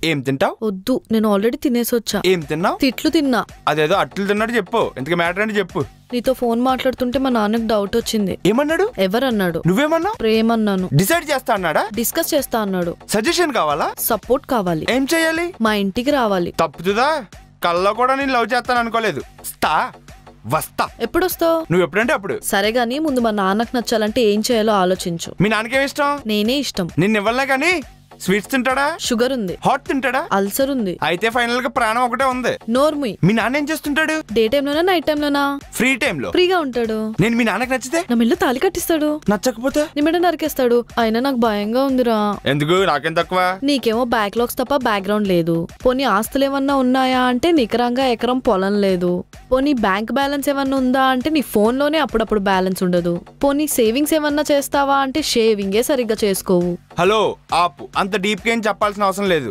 ఏం తింటావు? వద్దు, నేను ఆల్రెడీ తినేసొచ్చా. ఏం తిన్నావు? తిట్లు తిన్నా. అదేదో అట్లు తిన్నాడు చెప్పు. ఇంతకీ మ్యాటర్ అంటే చెప్పు. నీతో ఫోన్ మాట్లాడుతుంటే మా నాన్నకు డౌట్ వచ్చింది. ఏమన్నాడు? ఎవరన్నాడు? నువ్వేమన్నా? ప్రేమన్నాను. డిసైడ్ చేస్తా అన్నాడా? డిస్కస్ చేస్తా అన్నాడు. సజెషన్ కావాలా? సపోర్ట్ కావాలి. ఏం చెయ్యాలి? మా ఇంటికి రావాలి. తప్పుతుందా? కల్లో కూడా నేను లవ్ చేస్తాను అనుకోలేదు. వస్తా. ఎప్పుడొస్తావు? నువ్వు ఎప్పుడంటే అప్పుడు. సరే గానీ ముందు మా నాన్నకు నచ్చాలంటే ఏం చేయాలో ఆలోచించు. మీ నాన్నకేం ఇష్టం? నేనే ఇష్టం. నిన్ను ఇవ్వలే కానీ స్వీట్స్ తింటాడా? షుగర్ ఉంది. హాట్ తింటాడా? అల్సర్ ఉంది. అయితే ఫైనల్ గా ప్రాణం ఒకటే ఉంది. నోర్ముయ్. మీ నాన్న ఏం చేస్తుంటాడు? డే టైమ్ లోనా నైట్ టైమ్ లోనా? ఫ్రీ టైమ్ లో. ఫ్రీగా ఉంటాడు. నేను మీ నాన్నకి నచ్చితే నా మెల్లు తాళి కట్టిస్తాడు. నచ్చకపోతే నీ మెడ నరికేస్తాడు. అయినా నాకు భయంగా ఉందిరా. ఎందుకు? నాకేం తక్కువ? నీకేమో బ్యాక్లాగ్స్ తప్ప బ్యాక్గ్రౌండ్ లేదు. పోనీ ఆస్తులు ఏమన్నా ఉన్నాయా అంటే నికరంగా ఎకరం పొలం లేదు. పోనీ బ్యాంక్ బ్యాలెన్స్ ఏమన్నా ఉందా అంటే నీ ఫోన్ లోనే అప్పుడప్పుడు బ్యాలెన్స్ ఉండదు. పోనీ సేవింగ్స్ ఏమన్నా చేస్తావా అంటే షేవింగే సరిగ్గా చేసుకోవు. హలో ఆపు. అంత డీప్ గా ఏం చెప్పాల్సిన అవసరం లేదు.